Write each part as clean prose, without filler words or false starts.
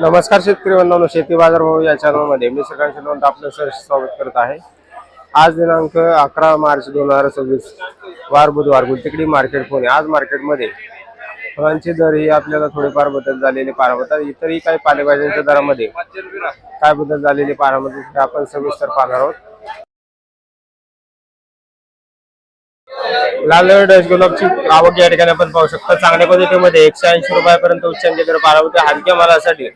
नमस्कार शेतकरी बंधूंनो, शेती बाजार भाव या चॅनलमध्ये मी सगळ्यांचे आपलं स्वागत करत आहे। आज दिनांक 11 मार्च 2026 वार बुधवार गुलटेकडी मार्केट पुणे। आज मार्केटमध्ये फळांचे दर ही आपल्याला थोडेफार बदल झालेले पाहायला मिळतात। इतरही काही पालेभाज्यांच्या दरामध्ये काय बदल झालेले पाहायला मिळतात आपण सविस्तर पाहणार आहोत। लाल डच गुलाबची आवक या ठिकाणी आपण पाहू शकता। चांगल्या क्वालिटीमध्ये 180 रुपयापर्यंत उच्चांकी दर पाहायला मिळतो। हलक्या मालासाठी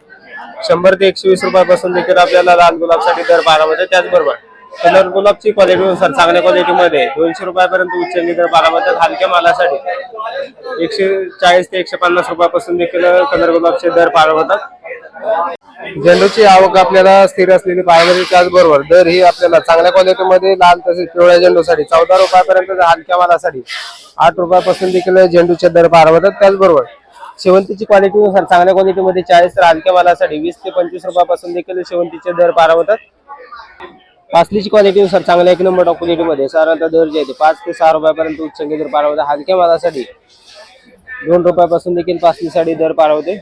100 ते 120 रुपयापासून देखील आपल्याला लाल गुलाबसाठी दर पाहायला मिळतो। त्याचबरोबर कलर गुलाबची क्वालिटीनुसार चांगल्या क्वालिटीमध्ये 200 रुपयापर्यंत उच्चांकी दर पाहायला मिळतात। हलक्या मालासाठी 140 ते 150 रुपयापासून देखील कलर गुलाबचे दर पाहायला मिळतात। झेंडूची आवक आपल्याला स्थिर असलेली पाहायला मिळते। त्याचबरोबर दर ही आपल्याला चांगल्या क्वालिटीमध्ये लाल तसेच पिवळ्या झेंडूसाठी 14 रुपयापर्यंत, हलक्या मालासाठी 8 रुपयापासून देखील झेंडूचे दर पाहायला मिळतात। त्याचबरोबर शेवंतीची क्वालिटीनुसार चांगल्या क्वालिटीमध्ये 40 तर हलक्या मालासाठी 20 ते 25 रुपयापासून देखील शेवंतीचे दर पाहायला मिळतात। पासलीची क्वालिटीनुसार चांगल्या 1 नंबर टॉप क्वालिटीमध्ये साधारणतः दर जे आहे 5 ते 6 रुपयापर्यंत उच्चांकी दर पाहायला मिळतात। हलक्या मालासाठी 2 रुपयापासून देखील पासलीसाठी दर पाहायला मिळते।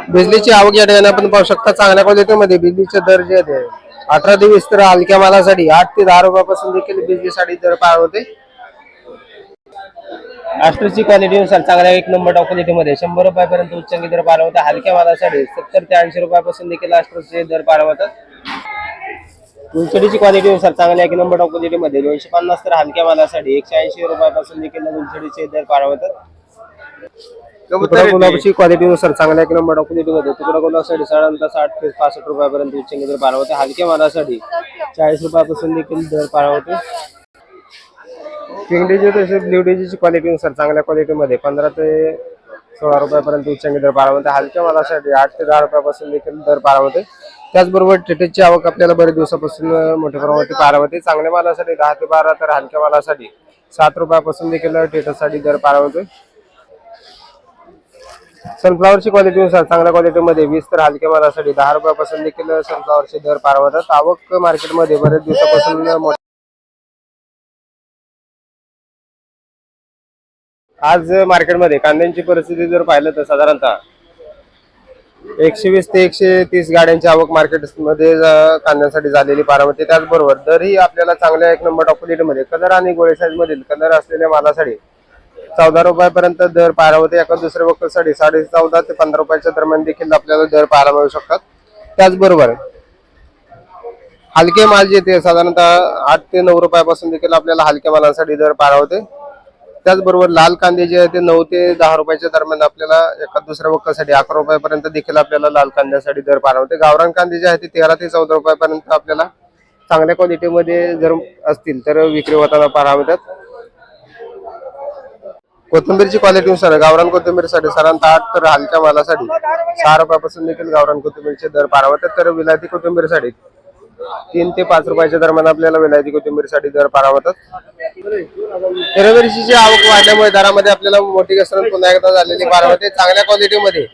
बिजलीची आवक या ठिकाणी आपण पाहू शकता। चांगल्या क्वालिटीमध्ये बिजलीचे दर जे आहेत 18 ते 20 तर हलक्या मालासाठी 8 ते 10 रुपयापासून देखील बिजलीसाठी दर पाहायला मिळते। ॲस्ट्रोची क्वालिटीनुसार चांगल्या 1 नंबर टॉप क्वालिटीमध्ये 100 रुपयापर्यंत उच्चांकी दर पाहायला मिळतात। हलक्या मालासाठी 70 ते 80 रुपयापासून देखील ॲस्ट्रोचे दर पाहायला मिळतात। गुलछडीची क्वालिटीनुसार चांगल्या 1 नंबर टॉप क्वालिटीमध्ये 250 तर हलक्या मालासाठी 180 रुपयापासून देखील गुलछडीचे दर पाहायला मिळतात। तुकडा गुलाबची क्वालिटीनुसार चांगल्या 1 नंबर टॉप क्वालिटीमध्ये तुकडा गुलाबसाठी साधारणतः 60 ते 65 रुपयापर्यंत उच्चांकी दर पाहायला मिळतात। हलक्या मालासाठी 40 रुपयापासून देखील दर पाहायला मिळतो। किंगडीजी तसेच ब्ल्यूडीजीची क्वालिटीनुसार चांगल्या क्वालिटीमध्ये 15 ते 16 रुपयापर्यंत उच्चांकी दर पाहायला मिळतात। हलक्या मालासाठी 8 ते 10 रुपयापासून देखील दर पाहायला मिळते। त्याचबरोबर टेटेची आवक आपल्याला बरेच दिवसापासून मोठ्या प्रमाणात पाहायला मिळते। चांगल्या मालासाठी 10 ते 12 तर हलक्या मालासाठी 7 रुपयापासून देखील टेटसाठी दर पाहायला मिळतो। सनफ्लॉवरची क्वालिटीनुसार चांगल्या क्वालिटीमध्ये 20 तर हलक्या मालासाठी 10 रुपयापासून देखील सनफ्लॉवरचे दर पाहायला मिळतात। आवक मार्केटमध्ये बरेच दिवसापासून आज मार्केटमध्ये कांद्यांची परिस्थिती जर पाहिलं तर साधारणतः 120 ते 130 गाड्यांची आवक मार्केटमध्ये कांद्यांसाठी झालेली पाहायला मिळते। त्याचबरोबर दरही आपल्याला चांगल्या 1 नंबर टॉप क्वालिटीमध्ये कलर आणि गोळे साईज मधील कलर असलेल्या मालासाठी 14 रुपयापर्यंत दर पाहायला मिळते। एका दुसऱ्या वक्कलसाठी 14.5 ते 15 रुपयाच्या दरम्यान देखील आपल्याला दर पाहायला मिळू शकतात। त्याचबरोबर हलके माल जे ते साधारणतः 8 ते 9 रुपयापासून देखील आपल्याला हलक्या मालांसाठी दर पाहायला मिळते। त्याचबरोबर लाल कांदे जे आहे ते 9 ते 10 रुपयाच्या दरम्यान आपल्याला एका दुसऱ्या वक्कलसाठी 11 रुपयापर्यंत देखील आपल्याला लाल कांद्यासाठी दर पाहायला मिळते। गावरान कांदे जे आहे ते 13 ते 14 रुपयापर्यंत आपल्याला चांगल्या क्वालिटीमध्ये जर असतील तर विक्री होताना पाहायला मिळतात। कोथिंबीरची क्वालिटीनुसार गावरान कोथिंबीरसाठी साधारणतः 8 तर हलक्या मालासाठी 6 रुपयापासून देखील गावरान कोथिंबीरचे दर पाहायला मिळतात। तर विलायती कोथिंबीरसाठी 3 ते 5 रुपयाच्या दरम्यान आपल्याला विलायती कोथिंबीरसाठी दर पाहायला मिळतात। हिरव्या मिरचीची आवक वाढल्यामुळे दरामध्ये आपल्याला मोठी घसरण पुन्हा एकदा झालेली पाहायला मिळते। चांगल्या क्वालिटीमध्ये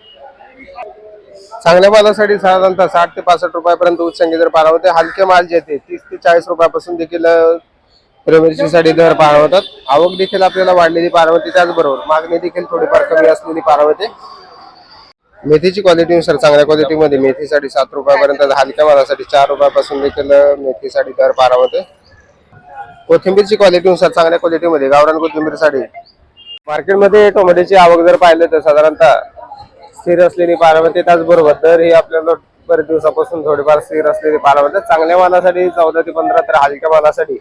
चांगल्या मालासाठी साधारणतः 60 ते 65 रुपयापर्यंत उच्चांकी दर पाहायला मिळते। हलके माल जे ते 30 ते 40 रुपयापासून देखील हिरव्या मिरचीसाठी दर पाहायला मिळतात। आवक देखील आपल्याला वाढलेली पाहायला मिळते। त्याचबरोबर मागणी देखील थोडीफार कमी असलेली पाहायला मिळते। मेथीची क्वालिटीनुसार चांगल्या क्वालिटीमध्ये मेथीसाठी 7 रुपयापर्यंत, हलक्या मालासाठी 4 रुपयापासून देखील मेथीसाठी दर पाहायला मिळते। कोथिंबीरची क्वालिटीनुसार चांगल्या क्वालिटीमध्ये गावरान कोथिंबीरसाठी मार्केटमध्ये टोमॅटोची आवक जर पाहिलं तर साधारणतः स्थिर असलेली पाहायला मिळते। त्याचबरोबर दर ही आपल्याला बरेच दिवसापासून थोडीफार स्थिर असलेली पाहायला मिळते। चांगल्या मालासाठी 14 ते 15 तर हलक्या मालासाठी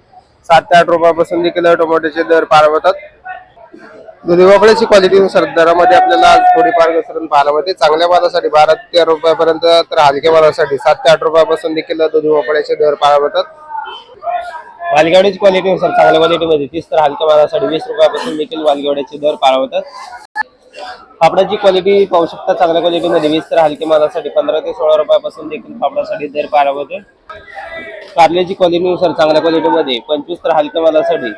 7 ते 8 रुपयापासून देखील टोमॅटोचे दर पाहायला मिळतात। दुधी भोपळ्याची क्वालिटीनुसार दरामध्ये आपल्याला थोडीफार घसरण पाहायला मिळते। चांगल्या मालासाठी 12 ते 13 रुपयापर्यंत तर हलक्या मालासाठी 7 ते 8 रुपयापासून देखील दुधी भोपळ्याचे दर पाहायला मिळतात। वालगेवड्याची क्वालिटीनुसार चांगल्या क्वालिटीमध्ये 30 तर हलक्या मालासाठी 20 रुपयापासून देखील वालगेवड्याचे दर पाहायला मिळतात। पापडाची क्वालिटी पाहू शकता। चांगल्या क्वालिटीमध्ये 20 तर हलक्या मालासाठी 15 ते 16 रुपयापासून देखील पापडासाठी दर पाहायला मिळतो। कारल्याची क्वालिटीनुसार चांगल्या क्वालिटीमध्ये 25 तर हलक्या मालासाठी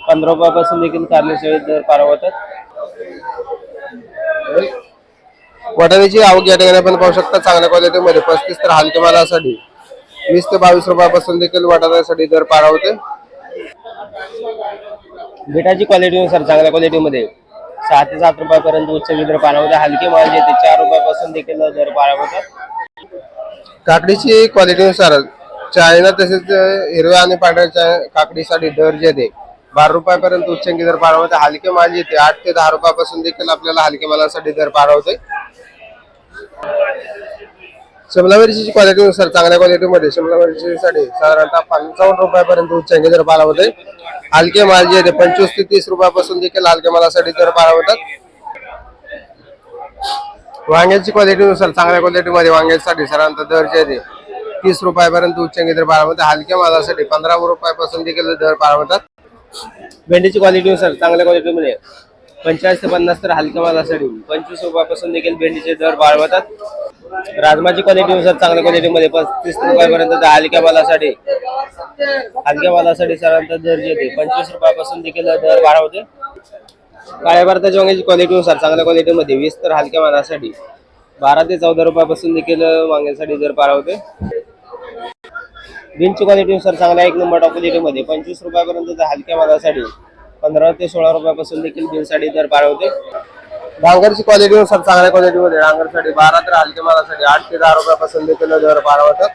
15 रुपयापासून देखील कारल्याचे दर पाहायला मिळतात। वाटाण्याची आवक या ठिकाणी आपण पाहू शकता। चांगल्या क्वालिटीमध्ये 35 तर हलक्या मालासाठी 20 ते 22 रुपयापासून देखील वाटाण्यासाठी दर पाहायला मिळते। बीटाची क्वालिटीनुसार चांगल्या क्वालिटीमध्ये 6 ते 7 रुपयापर्यंत उच्च दर पाहावते. हलके माल जे ते 4 रुपयापासून देखील दर पाहावतात. काकडीची क्वालिटीनुसार चायना तसेच हिरव्या आणि पांढऱ्या काकडीसाठी दर जे ते 12 रुपयापर्यंत उच्चांकी दर पाहावते. हलके माल जे ते 8 ते 10 रुपयापासून देखील आपल्याला हलके मालासाठी दर पाहावते. शिमला मिरचीची क्वालिटीनुसार चांगल्या क्वालिटीमध्ये शिमला मिरचीसाठी साधारणतः 55 रुपयापर्यंत उच्चांकी दर पाहावते. हलके माल जे ते 25 ते 30 रुपयापासून देखील हलके मालासाठी दर पाहावतात. वांग्याची क्वालिटीनुसार चांगल्या क्वालिटीमध्ये वांग्यासाठी साधारणतः दर जे ते 30 रुपयापर्यंत उच्चांकी दर पाहावतात. हलक्या मालासाठी 15 रुपयापासून देखील दर पाहावतात. भेंडीची क्वालिटीनुसार चांगल्या क्वालिटीमध्ये 45 ते 50 तर हलक्या मालासाठी 25 रुपयापासून देखील भेंडीचे दर पाहावतात. राजमाची क्वालिटीनुसार चांगल्या क्वालिटीमध्ये 35 रुपयापर्यंत हलक्या मालासाठी साधारणतः दर जे ते 25 रुपयापासून देखील दर वाढवते. काळ्या भारताच्या वांग्याची क्वालिटीनुसार चांगल्या क्वालिटीमध्ये 20 तर हलक्या मालासाठी 12 ते 14 रुपयापासून देखील वांग्यासाठी दर पाहावते. बीनची क्वालिटीनुसार चांगल्या 1 नंबर टॉप क्वालिटीमध्ये 25 रुपयापर्यंत हलक्या मालासाठी 15 ते 16 रुपयापासून देखील बीनसाठी दर पाहावते. डांगरची क्वालिटीनुसार चांगल्या क्वालिटीमध्ये डांगरसाठी 12 तर हलक्या मालासाठी 8 ते 10 रुपयापासून देखील दर पाहावतात.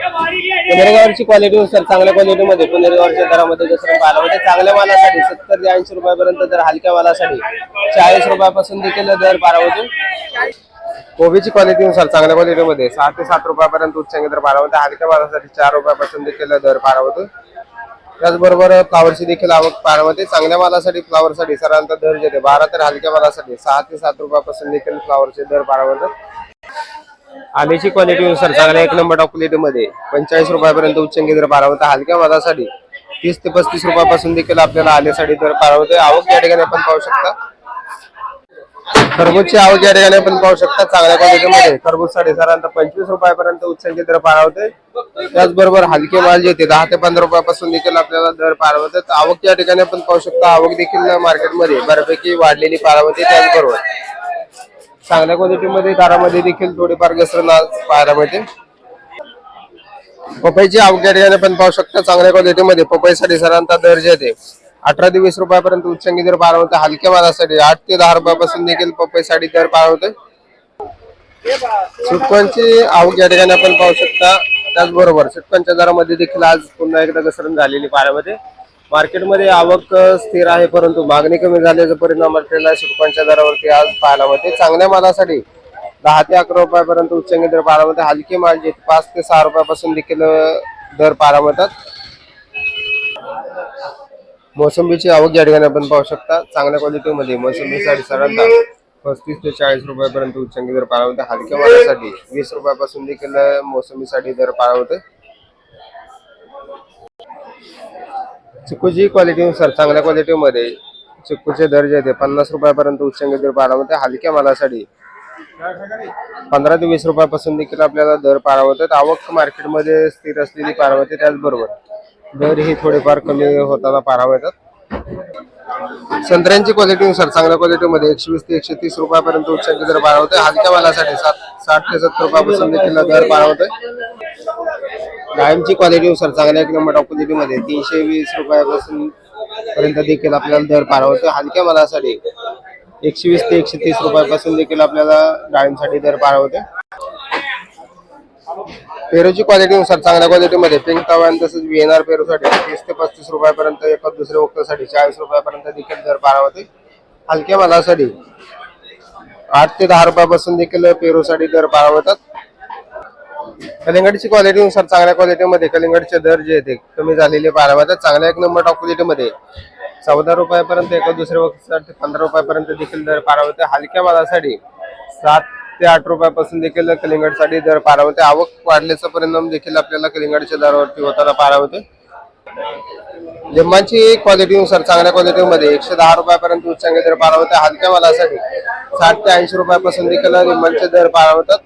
पुनेरगावची क्वालिटीनुसार चांगल्या क्वालिटीमध्ये पुनेरगावच्या दरामध्ये घसरण पाहायला होते. चांगल्या मालासाठी 70 ते 80 रुपयापर्यंत तर हलक्या मालासाठी 40 रुपयापासून देखील दर पाहावते. कोबीची क्वालिटीनुसार चांगल्या क्वालिटीमध्ये 6 ते 7 रुपयापर्यंत उच्चांकी दर पाहावते. हलक्या मालासाठी 4 रुपयापासून देखील दर पाहावते. त्याचबरोबर फ्लावरची देखील आवक पाहावते. चांगल्या मालासाठी फ्लावरसाठी साधारणतः दर जे 12 तर हलक्या मालासाठी 6 ते 7 रुपयापासून देखील फ्लावरचे दर पाहावतात. आल्याची क्वालिटीनुसार चांगल्या 1 नंबर टॉप क्वालिटीमध्ये 45 रुपयापर्यंत उच्चांकी दर पाहावता. हलक्या मालासाठी 30 ते 35 रुपयापासून देखील आपल्याला आल्यासाठी दर पाहावते. आवक या ठिकाणी आपण पाहू शकता. खरबूजची आवक या ठिकाणी आपण पाहू शकता. चांगल्या क्वालिटीमध्ये खरबूजसाठी साधारणतः 25 रुपयापर्यंत उच्चांकी दर पाहावते. त्याचबरोबर हलके माल जे ते 10 ते 15 रुपयापासून देखील आपल्याला दर पाहावते. आवक या ठिकाणी आपण पाहू शकता. आवक देखील मार्केटमध्ये बऱ्यापैकी वाढलेली पाहावते. त्याचबरोबर चांगल्या क्वालिटीमध्ये दारामध्ये देखील थोडीफार घसरण पाहायला मिळते. पपईची आवक या ठिकाणी आपण पाहू शकता. चांगल्या क्वालिटीमध्ये पपईसाठी साधारणतः दर जे ते 18 ते 20 रुपयापर्यंत उच्चांकी दर पाहावते. हलक्या मालासाठी 8 ते 10 रुपयापासून देखील पपईसाठी दर पाहावते. सुटकांची आवक या ठिकाणी आपण पाहू शकता. त्याचबरोबर सुटकांच्या दरामध्ये देखील आज पुन्हा एकदा घसरण झालेली पाहायला मिळते. मार्केटमध्ये आवक स्थिर आहे, परंतु मागणी कमी झाल्याचा परिणाम आपल्याला सुटकांच्या दरावरती आज पाहायला मिळते. चांगल्या मालासाठी 10 ते 11 रुपयापर्यंत उच्चांकी दर पाहायला मिळते. हलके माल जे 5 ते 6 रुपयापासून देखील दर पाहायला मिळतात. मोसंबीची आवक या ठिकाणी आपण पाहू शकता. चांगल्या क्वालिटीमध्ये मोसंबीसाठी साधारणतः 35 ते 40 रुपयापर्यंत उच्चांकी दर पाहायला मिळते. हलक्या मालासाठी 20 रुपयापासून देखील मोसंबीसाठी दर पाहायला मिळते. चिकूची क्वालिटीनुसार चांगल्या क्वालिटीमध्ये चिकूचे दर जे ते 50 रुपयापर्यंत उच्चांकी दर पाहायला मिळते. हलक्या मालासाठी 15 ते 20 रुपयापासून देखील आपल्याला दर पाहायला मिळतात. आवक मार्केटमध्ये स्थिर असलेली पाहायला मिळते. त्याचबरोबर दर ही थोडेफार कमी होताना पाहायला मिळतात. संत्र्यांची क्वालिटीनुसार चांगल्या क्वालिटीमध्ये 120 ते 130 रुपयापर्यंत उच्चांकी दर पाहायला मिळते. हलक्या मालासाठी 60 ते 70 रुपयापासून देखील दर पाहायला मिळते. डाळिंबची क्वालिटीनुसार चांगल्या 1 नंबर टॉप क्वालिटीमध्ये 320 रुपयापासून पर्यंत देखील आपल्याला दर पाहायला मिळते. हलक्या मालासाठी 120 ते 130 रुपयापासून देखील आपल्याला डाळिंबसाठी दर पाहायला मिळते. पेरूची क्वालिटीनुसार चांगल्या क्वालिटीमध्ये पिंक तवान तसेच VNR पेरूसाठी 30 ते 35 रुपयापर्यंत, एका दुसऱ्या वक्तासाठी 40 रुपयापर्यंत देखील दर पाहायला मिळते. हलक्या मालासाठी 8 ते 10 रुपयापासून देखील पेरूसाठी दर पाहायला मिळतात. कलिंगडची क्वालिटीनुसार चांगल्या क्वालिटीमध्ये कलिंगडचे दर जे ते कमी झालेले पाहायला मिळतात. चांगल्या 1 नंबर टॉप क्वालिटीमध्ये 14 रुपयापर्यंत, एका दुसऱ्या वक्तासाठी 15 रुपयापर्यंत देखील दर पाहायला मिळते. हलक्या मालासाठी 7 ते 8 रुपयापासून देखील कलिंगडसाठी दर पाहायला मिळते. आवक वाढल्याचा परिणाम देखील आपल्याला कलिंगडच्या दरावरती होताना पाहायला मिळते. लिंबाची क्वालिटीनुसार चांगल्या क्वालिटीमध्ये 110 रुपयापर्यंत उच्चांकी दर पाहायला मिळते. हलक्या मालासाठी 60 ते 80 रुपयापासून देखील लिंबाचे दर पाहायला मिळतात.